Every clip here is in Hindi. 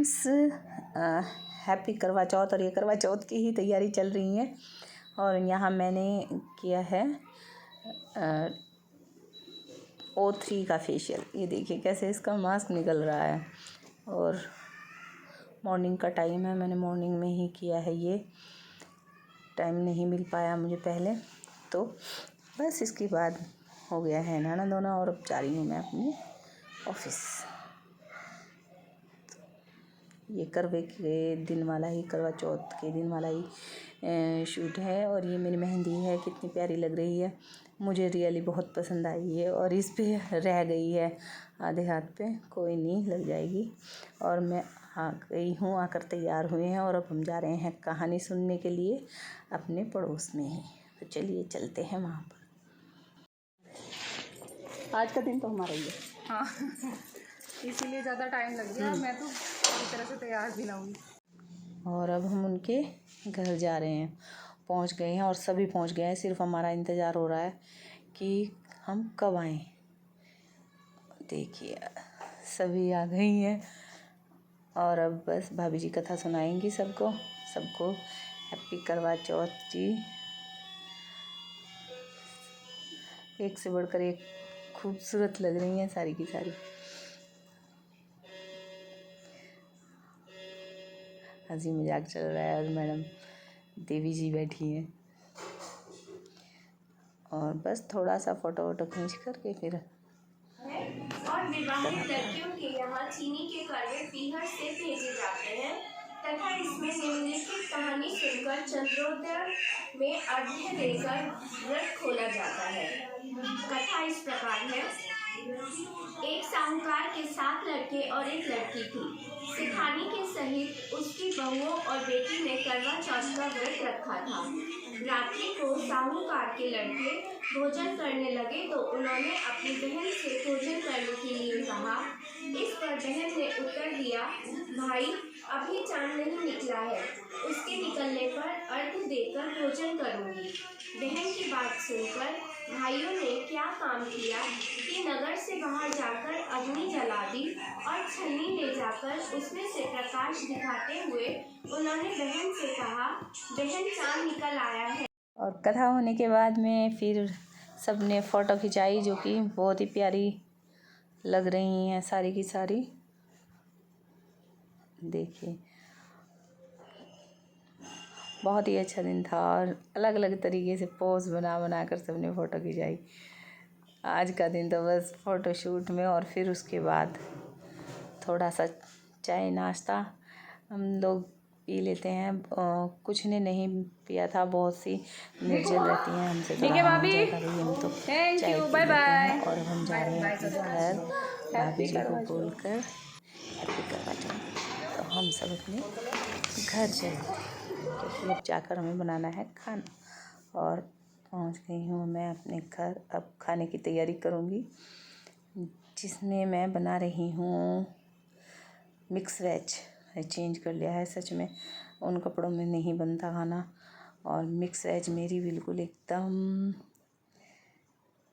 फ्रेंड्स, हैप्पी करवा चौथ। और ये करवा चौथ की ही तैयारी चल रही है। और यहाँ मैंने किया है O3 का फेशियल। ये देखिए कैसे इसका मास्क निकल रहा है। और मॉर्निंग का टाइम है, मैंने मॉर्निंग में ही किया है। ये टाइम नहीं मिल पाया मुझे पहले, तो बस इसके बाद हो गया है नहाना धोना और अब जा रही हूँ मैं अपने ऑफिस। ये करवे के दिन वाला ही, करवा चौथ के दिन वाला ही शूट है। और ये मेरी मेहंदी है, कितनी प्यारी लग रही है, मुझे रियली बहुत पसंद आई है। और इस पे रह गई है आधे हाथ पे, कोई नहीं, लग जाएगी। और मैं आ गई हूँ, आकर तैयार हुए हैं और अब हम जा रहे हैं कहानी सुनने के लिए अपने पड़ोस में ही। तो चलिए चलते हैं वहाँ पर। आज का दिन तो हमारा ही है। हाँ इसीलिए ज़्यादा टाइम लग गया। मैं तो पूरी तरह से तैयार भी ना हुई। और अब हम उनके घर जा रहे हैं, पहुंच गए हैं और सभी पहुंच गए हैं। सिर्फ हमारा इंतज़ार हो रहा है कि हम कब आएँ। देखिए सभी आ गई हैं और अब बस भाभी जी कथा सुनाएंगी सबको। हैप्पी करवा चौथ जी। एक से बढ़कर एक खूबसूरत लग रही हैं सारी की सारी। हंसी मजाक चल रहा है और मैडम देवी जी बैठी हैं। और बस थोड़ा सा फ़ोटो वोटो खींच करके फिर और विवाहित लड़कियों के यहाँ चीनी के करवे पीहर से भेजे जाते हैं तथा इसमें निम्नलिखित कहानी सुनकर चंद्रोदय में अर्घ्य देकर व्रत खोला जाता है। कथा इस प्रकार है। एक साहूकार के 7 लड़के और एक लड़की थी। सिखानी के सहित उसकी बहुओं और बेटी ने करवा चौथ का व्रत रखा था। रात्रि को साहूकार के लड़के भोजन करने लगे तो उन्होंने अपनी बहन से भोजन करने के लिए कहा। इस पर बहन ने उत्तर दिया, भाई अभी चांद नहीं निकला है, उसके निकलने पर अर्घ्य देकर भोजन करूंगी। बहन की बात सुनकर भाइयों ने क्या काम किया कि नगर से बाहर जाकर अग्नि जला दी और छन्नी ले जाकर उसमें से प्रकाश दिखाते हुए उन्होंने बहन से कहा, बहन चांद निकल आया है। और कथा होने के बाद में फिर सबने फ़ोटो खिंचाई, जो कि बहुत ही प्यारी लग रही हैं सारी की सारी। देखिए बहुत ही अच्छा दिन था और अलग अलग तरीके से पोज बना बना कर सबने फ़ोटो खिंचाई। आज का दिन तो बस फ़ोटो शूट में, और फिर उसके बाद थोड़ा सा चाय नाश्ता हम लोग पी लेते हैं। कुछ ने नहीं पिया था, बहुत सी निर्जल रहती हैं, हमसे तो रहा नहीं जाएगा भाई, हम तो चाय पी लेते हैं। और अब हम जा रहे हैं अपने घर भाभी जी को बोलकर हैप्पी करवा चौथ। तो हम सब अपने घर चलते हैं क्योंकि अब जाकर हमें बनाना है खाना। और पहुंच गई हूँ मैं अपने घर। अब खाने की तैयारी करूँगी, जिसमें मैं बना रही हूँ मिक्स वेज। चेंज कर लिया है, सच में उन कपड़ों में नहीं बनता खाना। और मिक्स वेज मेरी बिल्कुल एकदम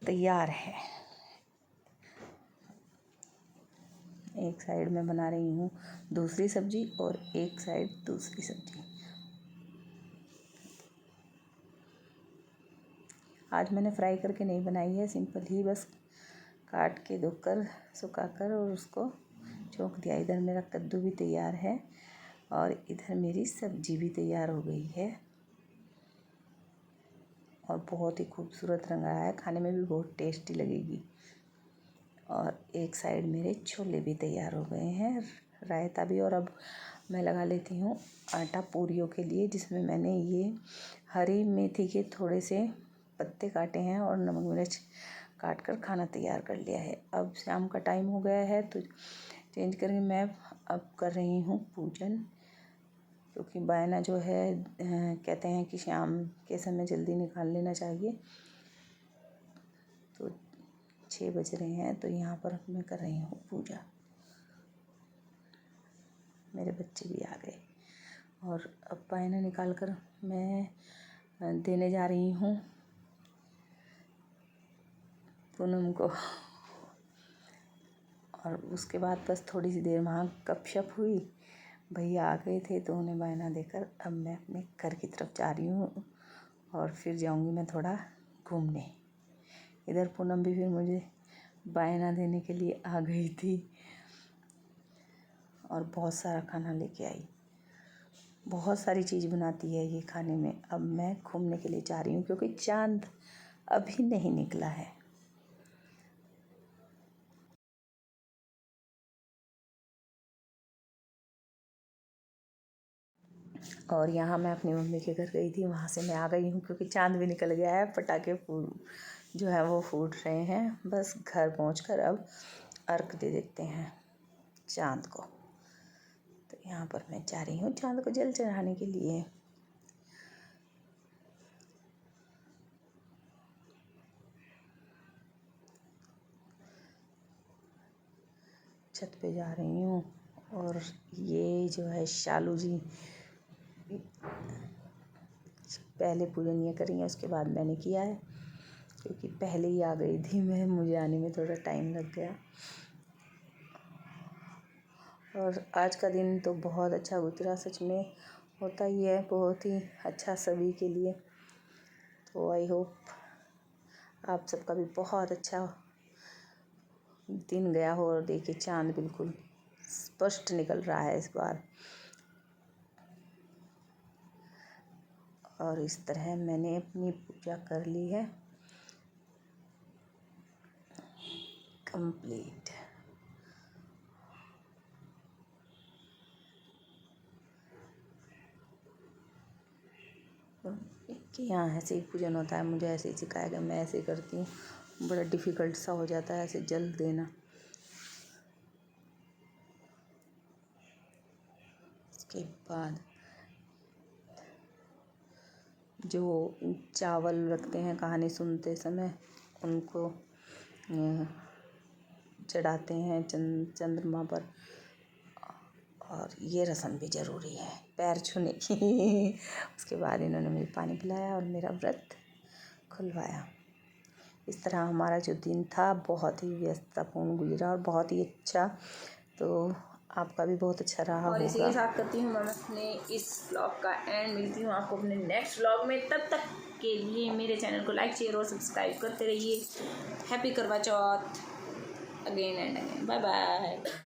तैयार है। एक साइड में बना रही हूँ दूसरी सब्जी और एक साइड दूसरी सब्जी। आज मैंने फ्राई करके नहीं बनाई है, सिंपल ही बस काट के धोकर सुखाकर और उसको छोंक दिया। इधर मेरा कद्दू भी तैयार है और इधर मेरी सब्जी भी तैयार हो गई है और बहुत ही खूबसूरत रंग आया है, खाने में भी बहुत टेस्टी लगेगी। और एक साइड मेरे छोले भी तैयार हो गए हैं, रायता भी। और अब मैं लगा लेती हूँ आटा पूरियों के लिए, जिसमें मैंने ये हरी मेथी के थोड़े से पत्ते काटे हैं और नमक मिर्च काट कर खाना तैयार कर लिया है। अब शाम का टाइम हो गया है तो चेंज करके मैं अब कर रही हूँ पूजन, क्योंकि बायना जो है कहते हैं कि शाम के समय जल्दी निकाल लेना चाहिए। तो 6 बज रहे हैं, तो यहाँ पर मैं कर रही हूँ पूजा। मेरे बच्चे भी आ गए और अब बायना निकाल कर मैं देने जा रही हूँ पूनम को। और उसके बाद बस थोड़ी सी देर वहाँ गपशप हुई भैया आ गए थे तो उन्हें बायना देकर अब मैं अपने घर की तरफ जा रही हूँ और फिर जाऊँगी मैं थोड़ा घूमने। इधर पूनम भी फिर मुझे बायना देने के लिए आ गई थी और बहुत सारा खाना लेके आई। बहुत सारी चीज़ बनाती है ये खाने में। अब मैं घूमने के लिए जा रही हूँ क्योंकि चाँद अभी नहीं निकला है। और यहाँ मैं अपनी मम्मी के घर गई थी, वहाँ से मैं आ गई हूँ क्योंकि चाँद भी निकल गया है। पटाखे जो है वो फूट रहे हैं। बस घर पहुँचकर अब अर्घ दे देते हैं चाँद को। तो यहाँ पर मैं जा रही हूँ चाँद को जल चढ़ाने के लिए। छत पे जा रही हूँ और ये जो है शालू जी पहले पूजन ये करी है, उसके बाद मैंने किया है क्योंकि पहले ही आ गई थी मैं, मुझे आने में थोड़ा टाइम लग गया। और आज का दिन तो बहुत अच्छा गुजरा, सच में होता ही है बहुत ही अच्छा सभी के लिए। तो आई होप आप सबका भी बहुत अच्छा दिन गया हो। और देखिए चाँद बिल्कुल स्पष्ट निकल रहा है इस बार। और इस तरह मैंने अपनी पूजा कर ली है कंप्लीट। कि यहाँ ऐसे ही पूजन होता है, मुझे ऐसे ही सिखाया गया, मैं ऐसे ही करती हूँ। बड़ा डिफ़िकल्ट सा हो जाता है ऐसे जल देना। उसके बाद जो चावल रखते हैं कहानी सुनते समय, उनको चढ़ाते हैं चंद्रमा पर। और ये रस्म भी ज़रूरी है, पैर छूने की। उसके बाद इन्होंने मुझे पानी पिलाया और मेरा व्रत खुलवाया। इस तरह हमारा जो दिन था बहुत ही व्यस्ततापूर्ण गुजरा और बहुत ही अच्छा। तो आपका भी बहुत अच्छा रहा और इसी के होगा। साथ करती हूँ मैं अपने इस व्लॉग का एंड। मिलती हूँ आपको अपने नेक्स्ट व्लॉग में। तब तक के लिए मेरे चैनल को लाइक शेयर और सब्सक्राइब करते रहिए। Happy Karva Chauth again and again. Bye bye.